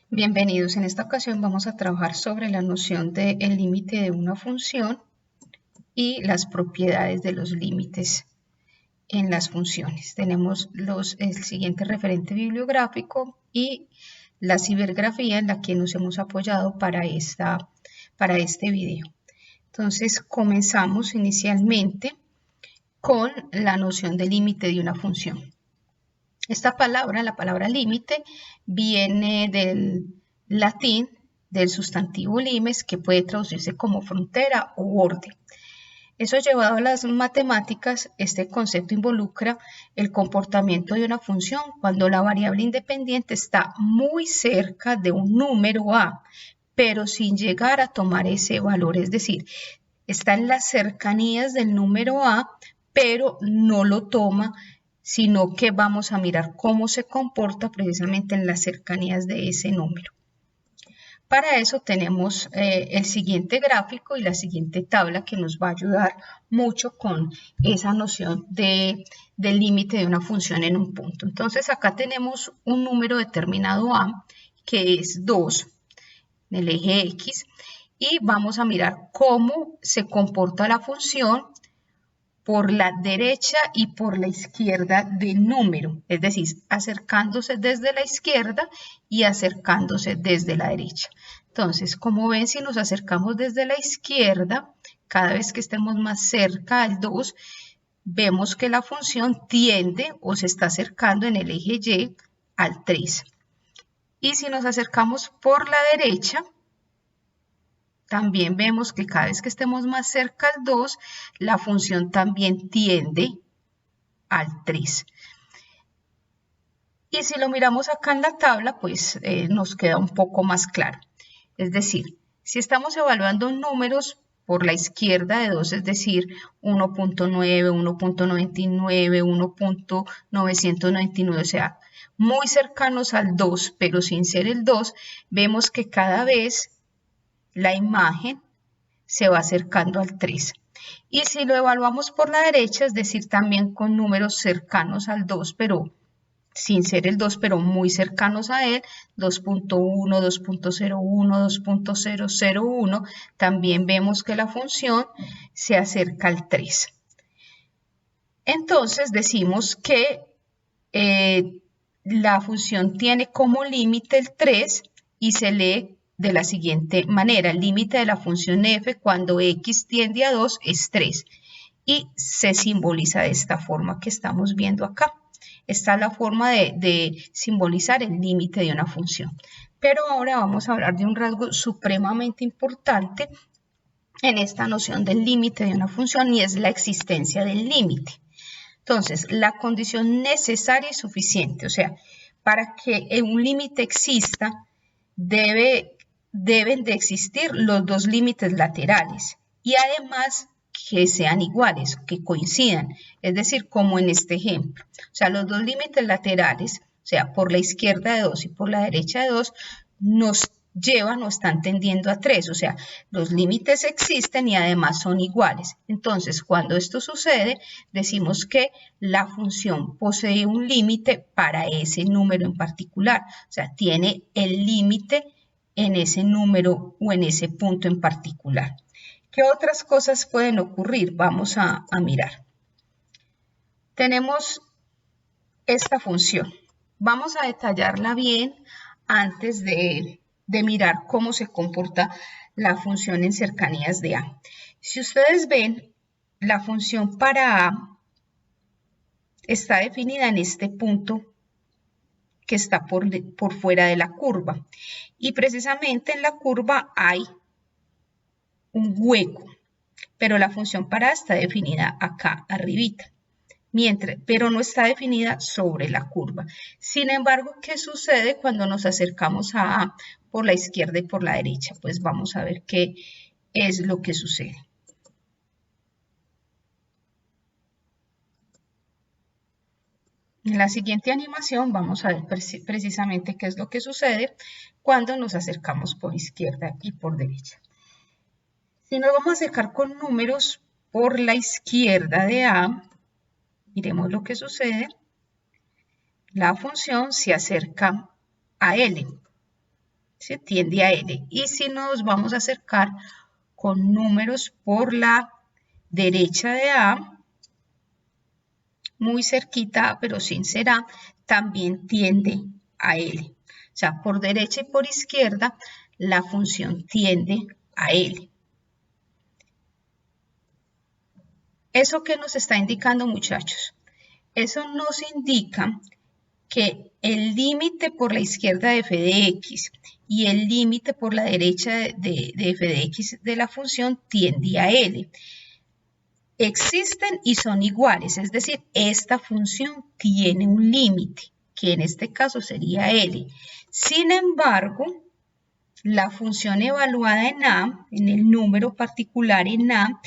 Bienvenidos. En esta ocasión vamos a trabajar sobre la noción del límite de una función y las propiedades de los límites en las funciones. Tenemos el siguiente referente bibliográfico y la cibergrafía en la que nos hemos apoyado para este video. Entonces comenzamos inicialmente con la noción del límite de una función. Esta palabra, la palabra límite, viene del latín del sustantivo limes, que puede traducirse como frontera o borde. Eso llevado a las matemáticas, este concepto involucra el comportamiento de una función cuando la variable independiente está muy cerca de un número a, pero sin llegar a tomar ese valor, es decir, está en las cercanías del número a, pero no lo toma, sino que vamos a mirar cómo se comporta precisamente en las cercanías de ese número. Para eso tenemos el siguiente gráfico y la siguiente tabla que nos va a ayudar mucho con esa noción del límite de una función en un punto. Entonces acá tenemos un número determinado a, que es 2, en el eje X, y vamos a mirar cómo se comporta la función por la derecha y por la izquierda del número, es decir, acercándose desde la izquierda y acercándose desde la derecha. Entonces, como ven, si nos acercamos desde la izquierda, cada vez que estemos más cerca al 2, vemos que la función tiende o se está acercando en el eje Y al 3. Y si nos acercamos por la derecha, también vemos que cada vez que estemos más cerca al 2, la función también tiende al 3. Y si lo miramos acá en la tabla, pues nos queda un poco más claro. Es decir, si estamos evaluando números por la izquierda de 2, es decir, 1.9, 1.99, 1.999, o sea, muy cercanos al 2, pero sin ser el 2, vemos que cada vez la imagen se va acercando al 3. Y si lo evaluamos por la derecha, es decir, también con números cercanos al 2, pero sin ser el 2, pero muy cercanos a él, 2.1, 2.01, 2.001, también vemos que la función se acerca al 3. Entonces decimos que la función tiene como límite el 3 y se lee de la siguiente manera: el límite de la función f cuando x tiende a 2 es 3 y se simboliza de esta forma que estamos viendo acá. Esta es la forma de simbolizar el límite de una función. Pero ahora vamos a hablar de un rasgo supremamente importante en esta noción del límite de una función y es la existencia del límite. Entonces, la condición necesaria y suficiente, o sea, para que un límite exista, deben de existir los dos límites laterales y además que sean iguales, que coincidan, es decir, como en este ejemplo. O sea, los dos límites laterales, o sea, por la izquierda de 2 y por la derecha de 2, nos llevan o están tendiendo a 3, o sea, los límites existen y además son iguales. Entonces, cuando esto sucede, decimos que la función posee un límite para ese número en particular, o sea, tiene el límite en ese número o en ese punto en particular. ¿Qué otras cosas pueden ocurrir? Vamos a mirar. Tenemos esta función. Vamos a detallarla bien antes de mirar cómo se comporta la función en cercanías de A. Si ustedes ven, la función para A está definida en este punto que está por fuera de la curva. Y precisamente en la curva hay un hueco, pero la función para A está definida acá arribita. Pero no está definida sobre la curva. Sin embargo, ¿qué sucede cuando nos acercamos a A por la izquierda y por la derecha? Pues vamos a ver qué es lo que sucede. En la siguiente animación vamos a ver precisamente qué es lo que sucede cuando nos acercamos por izquierda y por derecha. Si nos vamos a acercar con números por la izquierda de A, miremos lo que sucede. La función se acerca a L. ¿sí? Tiende a L. Y si nos vamos a acercar con números por la derecha de A, muy cerquita, pero sin ser A, también tiende a L. O sea, por derecha y por izquierda, la función tiende a L. ¿Eso qué nos está indicando, muchachos? Eso nos indica que el límite por la izquierda de f de x y el límite por la derecha de f de x de la función tiende a L. Existen y son iguales, es decir, esta función tiene un límite, que en este caso sería L. Sin embargo, la función evaluada en A, en el número particular en A,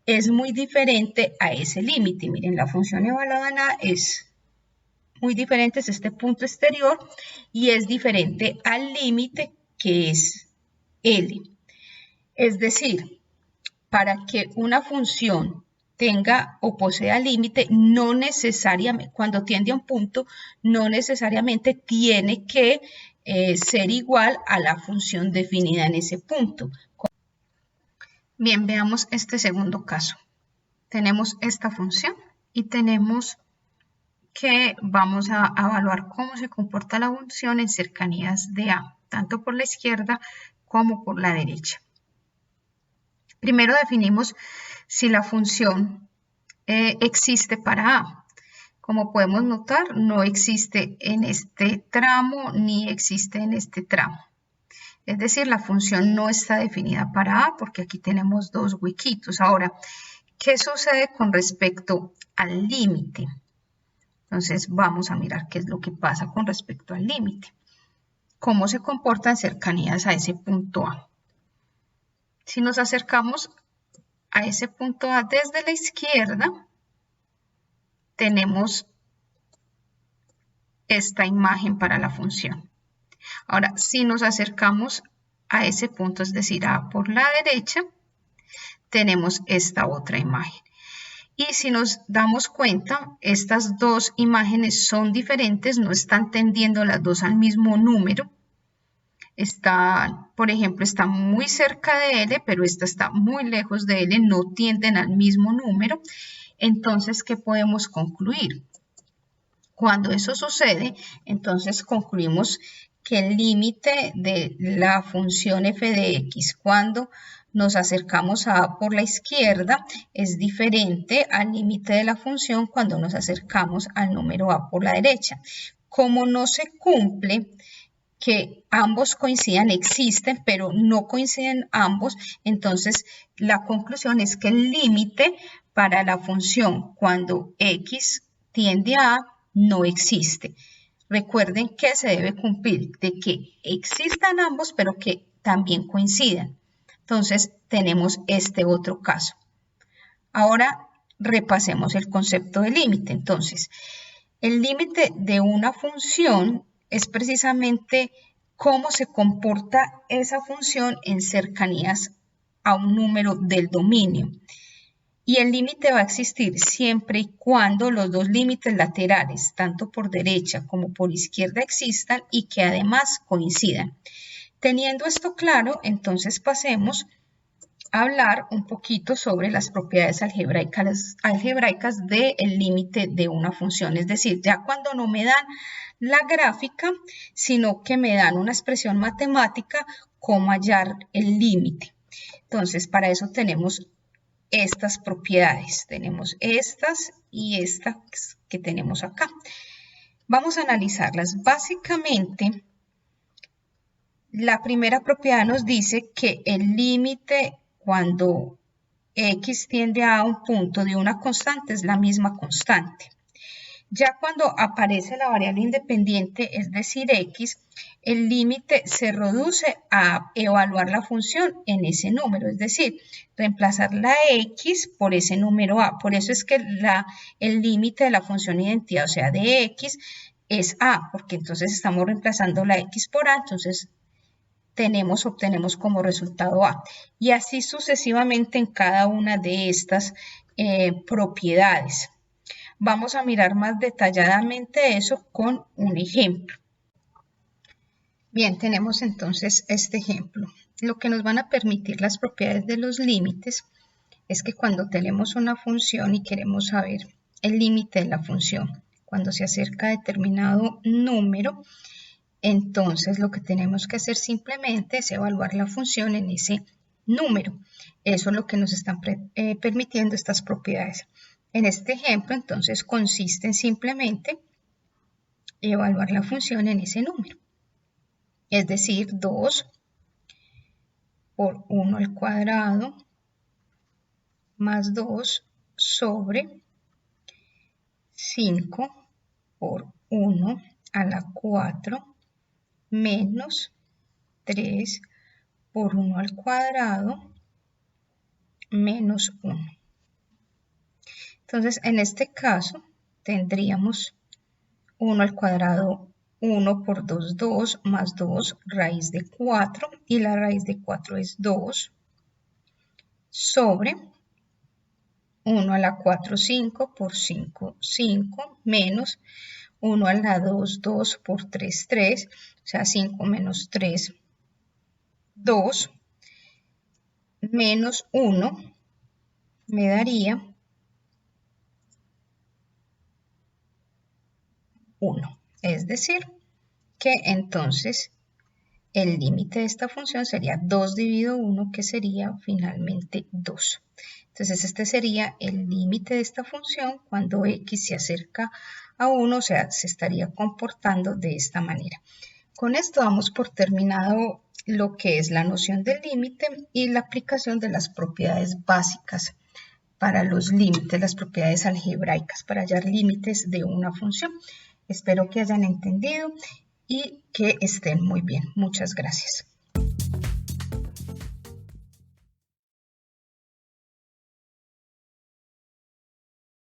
es muy diferente a ese límite. Miren, la función evaluada en A es muy diferente, es este punto exterior, y es diferente al límite que es L. Es decir, para que una función tenga o posea límite, no necesariamente, cuando tiende a un punto, no necesariamente tiene que ser igual a la función definida en ese punto. Bien, veamos este segundo caso. Tenemos esta función y tenemos que vamos a evaluar cómo se comporta la función en cercanías de A, tanto por la izquierda como por la derecha. Primero definimos si la función existe para A. Como podemos notar, no existe en este tramo ni existe en este tramo. Es decir, la función no está definida para A porque aquí tenemos dos huequitos. Ahora, ¿qué sucede con respecto al límite? Entonces vamos a mirar qué es lo que pasa con respecto al límite. Cómo se comportan cercanías a ese punto A. Si nos acercamos a ese punto A desde la izquierda, tenemos esta imagen para la función. Ahora, si nos acercamos a ese punto, es decir, A por la derecha, tenemos esta otra imagen. Y si nos damos cuenta, estas dos imágenes son diferentes, no están tendiendo las dos al mismo número. Por ejemplo, está muy cerca de L, pero esta está muy lejos de L, no tienden al mismo número. Entonces, ¿qué podemos concluir? Cuando eso sucede, entonces concluimos que el límite de la función f de x cuando nos acercamos a A por la izquierda es diferente al límite de la función cuando nos acercamos al número A por la derecha. Como no se cumple que ambos coincidan, existen, pero no coinciden ambos, entonces la conclusión es que el límite para la función cuando x tiende a A no existe. Recuerden que se debe cumplir de que existan ambos, pero que también coincidan. Entonces tenemos este otro caso. Ahora repasemos el concepto de límite. Entonces, el límite de una función es precisamente cómo se comporta esa función en cercanías a un número del dominio. Y el límite va a existir siempre y cuando los dos límites laterales, tanto por derecha como por izquierda, existan y que además coincidan. Teniendo esto claro, entonces pasemos a hablar un poquito sobre las propiedades algebraicas del límite de una función. Es decir, ya cuando no me dan la gráfica, sino que me dan una expresión matemática, cómo hallar el límite. Entonces, para eso tenemos estas propiedades. Tenemos estas y estas que tenemos acá. Vamos a analizarlas. Básicamente, la primera propiedad nos dice que el límite cuando x tiende a un punto de una constante es la misma constante. Ya cuando aparece la variable independiente, es decir, x, el límite se reduce a evaluar la función en ese número, es decir, reemplazar la x por ese número a. Por eso es que el límite de la función identidad, o sea, de x, es a, porque entonces estamos reemplazando la x por a, entonces obtenemos como resultado a. Y así sucesivamente en cada una de estas propiedades. Vamos a mirar más detalladamente eso con un ejemplo. Bien, tenemos entonces este ejemplo. Lo que nos van a permitir las propiedades de los límites es que cuando tenemos una función y queremos saber el límite de la función, cuando se acerca a determinado número, entonces lo que tenemos que hacer simplemente es evaluar la función en ese número. Eso es lo que nos están permitiendo estas propiedades. En este ejemplo, entonces, consiste en simplemente evaluar la función en ese número. Es decir, 2 por 1 al cuadrado más 2 sobre 5 por 1 a la 4 menos 3 por 1 al cuadrado menos 1. Entonces, en este caso, tendríamos 1 al cuadrado 1 por 2, 2, más 2, raíz de 4, y la raíz de 4 es 2, sobre 1 a la 4, 5, por 5, 5, menos 1 a la 2, 2, por 3, 3, o sea, 5 menos 3, 2, menos 1, me daría 1. Es decir, que entonces el límite de esta función sería 2 dividido 1, que sería finalmente 2. Entonces este sería el límite de esta función cuando x se acerca a 1, o sea, se estaría comportando de esta manera. Con esto damos por terminado lo que es la noción del límite y la aplicación de las propiedades básicas para los límites, las propiedades algebraicas para hallar límites de una función. Espero que hayan entendido y que estén muy bien. Muchas gracias.